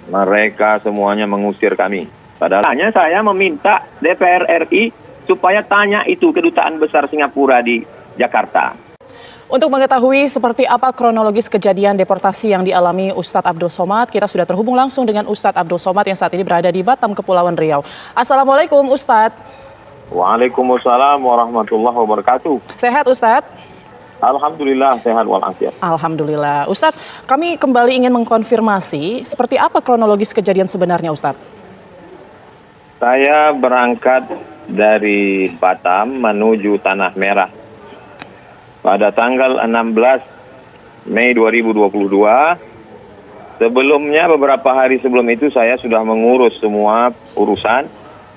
Mereka semuanya mengusir kami. Padahal hanya saya meminta DPR RI supaya tanya itu Kedutaan Besar Singapura di Jakarta. Untuk mengetahui seperti apa kronologis kejadian deportasi yang dialami Ustadz Abdul Somad, kita sudah terhubung langsung dengan Ustadz Abdul Somad yang saat ini berada di Batam, Kepulauan Riau. Assalamualaikum Ustadz. Waalaikumsalam warahmatullahi wabarakatuh. Sehat Ustadz? Alhamdulillah sehat walafiat. Alhamdulillah. Ustadz, kami kembali ingin mengkonfirmasi seperti apa kronologis kejadian sebenarnya Ustadz? Saya berangkat dari Batam menuju Tanah Merah pada tanggal 16 Mei 2022. Sebelumnya, beberapa hari sebelum itu saya sudah mengurus semua urusan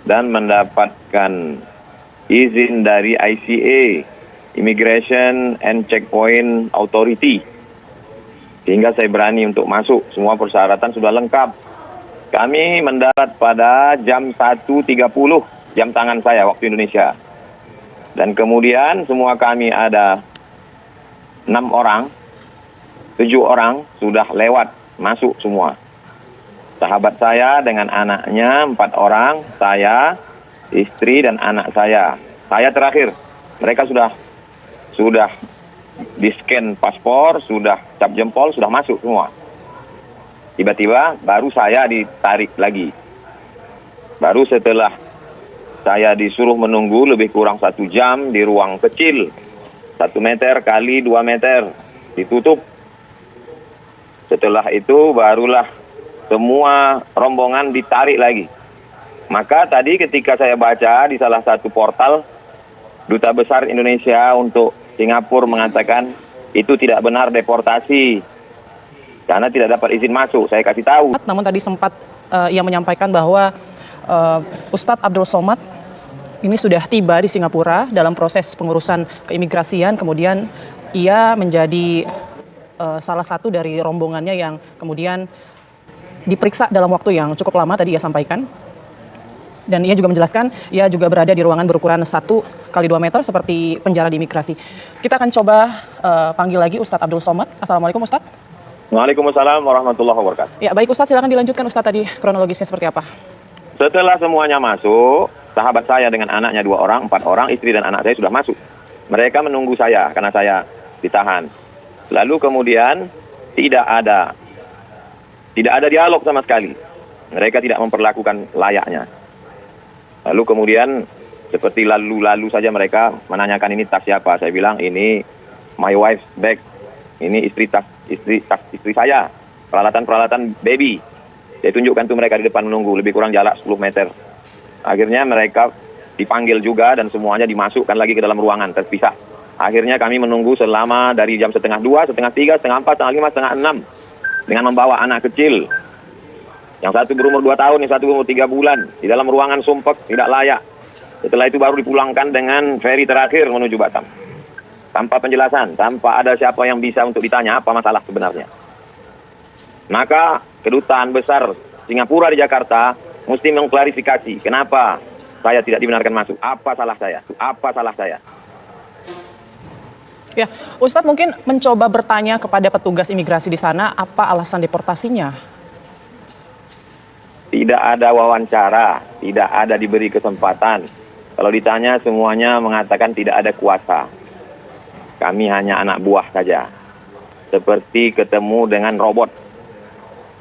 dan mendapatkan izin dari ICA, Immigration and Checkpoint Authority, sehingga saya berani untuk masuk. Semua persyaratan sudah lengkap. Kami mendarat pada jam 1.30 jam tangan saya waktu Indonesia. Dan kemudian semua kami ada 6 orang, 7 orang sudah lewat masuk semua. Sahabat saya dengan anaknya 4 orang, saya, istri dan anak saya. Saya terakhir. Mereka sudah di-scan paspor, sudah cap jempol, sudah masuk semua. Tiba-tiba baru saya ditarik lagi. Baru setelah saya disuruh menunggu lebih kurang 1 jam di ruang kecil, 1 meter kali 2 meter, ditutup. Setelah itu barulah semua rombongan ditarik lagi. Maka tadi ketika saya baca di salah satu portal, Duta Besar Indonesia untuk Singapura mengatakan itu tidak benar deportasi karena tidak dapat izin masuk. Saya kasih tahu. Namun tadi sempat ia menyampaikan bahwa Ustadz Abdul Somad ini sudah tiba di Singapura dalam proses pengurusan keimigrasian. Kemudian ia menjadi salah satu dari rombongannya yang kemudian diperiksa dalam waktu yang cukup lama, tadi ia sampaikan. Dan ia juga menjelaskan, ia juga berada di ruangan berukuran 1 kali 2 meter seperti penjara di imigrasi. Kita akan coba panggil lagi Ustadz Abdul Somad. Assalamualaikum Ustadz. Waalaikumsalam warahmatullahi wabarakatuh. Ya baik Ustadz, silakan dilanjutkan Ustadz tadi kronologisnya seperti apa. Setelah semuanya masuk, sahabat saya dengan anaknya 2 orang, 4 orang, istri dan anak saya sudah masuk. Mereka menunggu saya karena saya ditahan. Lalu kemudian tidak ada dialog sama sekali. Mereka tidak memperlakukan layaknya. Lalu kemudian seperti lalu-lalu saja mereka menanyakan ini tas siapa. Saya bilang ini my wife's bag. Ini istri saya. Peralatan baby. Saya tunjukkan tuh mereka di depan menunggu. Lebih kurang jarak 10 meter. Akhirnya mereka dipanggil juga dan semuanya dimasukkan lagi ke dalam ruangan terpisah. Akhirnya kami menunggu selama dari jam 1:30, 1:30, 3, 1:30, 4, 1:30, 1:30. Dengan membawa anak kecil. Yang satu berumur 2 tahun, yang satu berumur 3 bulan. Di dalam ruangan sumpek, tidak layak. Setelah itu baru dipulangkan dengan ferry terakhir menuju Batam. Tanpa penjelasan, tanpa ada siapa yang bisa untuk ditanya apa masalah sebenarnya. Maka Kedutaan Besar Singapura di Jakarta mesti mengklarifikasi kenapa saya tidak dibenarkan masuk. Apa salah saya? Apa salah saya? Ya, Ustadz mungkin mencoba bertanya kepada petugas imigrasi di sana, apa alasan deportasinya? Tidak ada wawancara, tidak ada diberi kesempatan. Kalau ditanya semuanya mengatakan tidak ada kuasa. Kami hanya anak buah saja. Seperti ketemu dengan robot.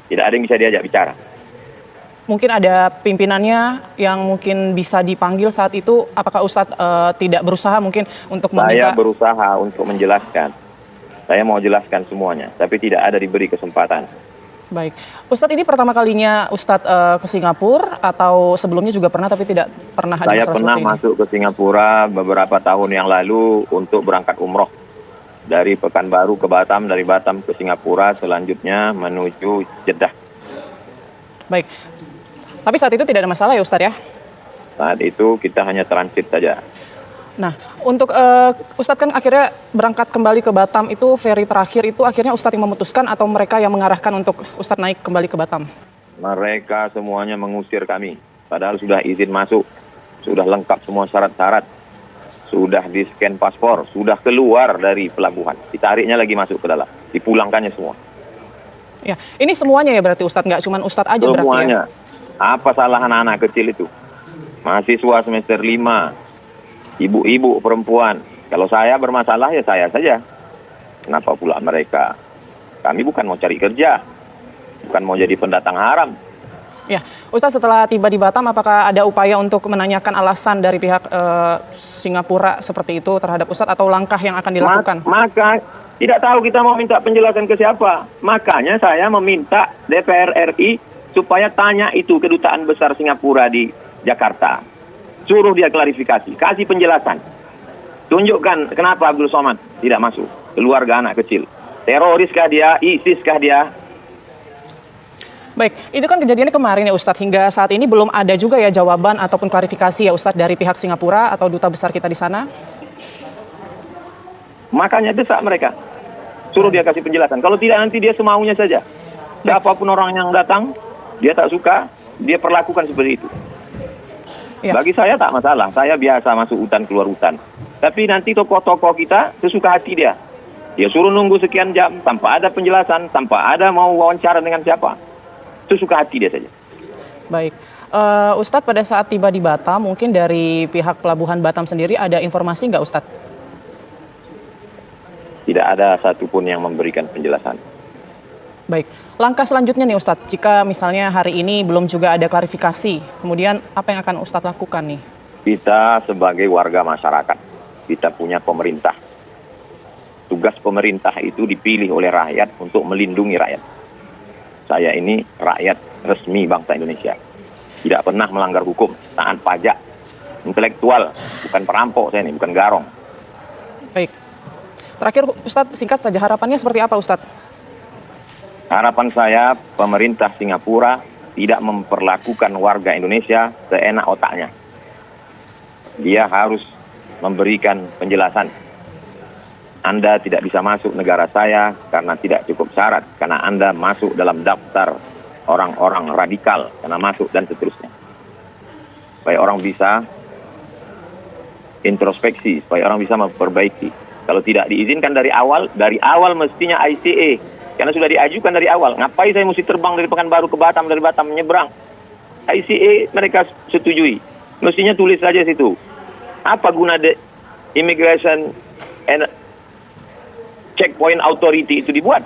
Tidak ada yang bisa diajak bicara. Mungkin ada pimpinannya yang mungkin bisa dipanggil saat itu. Apakah Ustadz tidak berusaha mungkin untuk meminta? Saya berusaha untuk menjelaskan. Saya mau jelaskan semuanya, tapi tidak ada diberi kesempatan. Baik, Ustadz ini pertama kalinya Ustadz ke Singapura atau sebelumnya juga pernah tapi tidak pernah ada Saya masalah pernah seperti ini? masuk ke Singapura beberapa tahun yang lalu untuk berangkat umroh. Dari Pekanbaru ke Batam, dari Batam ke Singapura, selanjutnya menuju Jeddah. Baik, tapi saat itu tidak ada masalah ya Ustadz ya? Saat itu kita hanya transit saja. Nah, untuk Ustadz kan akhirnya berangkat kembali ke Batam itu ferry terakhir itu akhirnya Ustadz yang memutuskan atau mereka yang mengarahkan untuk Ustadz naik kembali ke Batam? Mereka semuanya mengusir kami. Padahal sudah izin masuk, sudah lengkap semua syarat-syarat, sudah di-scan paspor, sudah keluar dari pelabuhan. Ditariknya lagi masuk ke dalam, dipulangkannya semua. Ya, ini semuanya ya berarti Ustadz, nggak cuma Ustadz aja berarti ya? Semuanya. Apa salah anak-anak kecil itu? Mahasiswa semester 5, ibu-ibu, perempuan. Kalau saya bermasalah ya saya saja. Kenapa pula mereka? Kami bukan mau cari kerja, bukan mau jadi pendatang haram. Ya, Ustadz, setelah tiba di Batam, apakah ada upaya untuk menanyakan alasan dari pihak Singapura seperti itu terhadap Ustadz atau langkah yang akan dilakukan? Maka tidak tahu kita mau minta penjelasan ke siapa. Makanya saya meminta DPR RI supaya tanya itu Kedutaan Besar Singapura di Jakarta. Suruh dia klarifikasi, kasih penjelasan. Tunjukkan kenapa Abdul Somad tidak masuk. Keluarga anak kecil. Teroriskah dia? ISIS-kah dia? Baik, itu kan kejadiannya kemarin ya Ustadz. Hingga saat ini belum ada juga ya jawaban ataupun klarifikasi ya Ustadz dari pihak Singapura atau duta besar kita di sana? Makanya desak mereka. Suruh dia kasih penjelasan. Kalau tidak nanti dia semaunya saja. Siapapun orang yang datang, dia tak suka, dia perlakukan seperti itu. Ya. Bagi saya tak masalah. Saya biasa masuk hutan keluar hutan. Tapi nanti tokoh-tokoh kita sesuka hati dia. Dia suruh nunggu sekian jam tanpa ada penjelasan, tanpa ada mau wawancara dengan siapa. Sesuka hati dia saja. Baik. Ustadz, pada saat tiba di Batam, mungkin dari pihak Pelabuhan Batam sendiri ada informasi nggak Ustadz? Tidak ada satupun yang memberikan penjelasan. Baik, langkah selanjutnya nih Ustadz, jika misalnya hari ini belum juga ada klarifikasi, kemudian apa yang akan Ustadz lakukan nih? Kita sebagai warga masyarakat, kita punya pemerintah. Tugas pemerintah itu dipilih oleh rakyat untuk melindungi rakyat. Saya ini rakyat resmi bangsa Indonesia. Tidak pernah melanggar hukum, taat pajak, intelektual, bukan perampok saya ini, bukan garong. Baik. Terakhir Ustadz, singkat saja harapannya seperti apa Ustadz? Harapan saya pemerintah Singapura tidak memperlakukan warga Indonesia seenak otaknya. Dia harus memberikan penjelasan. Anda tidak bisa masuk negara saya karena tidak cukup syarat, karena Anda masuk dalam daftar orang-orang radikal, karena masuk dan seterusnya. Supaya orang bisa introspeksi, supaya orang bisa memperbaiki. Kalau tidak diizinkan dari awal mestinya ICA. Karena sudah diajukan dari awal. Ngapain saya mesti terbang dari Pekanbaru ke Batam, dari Batam menyeberang? ICA mereka setujui. Mestinya tulis saja situ. Apa guna Immigration and Checkpoint Authority itu dibuat?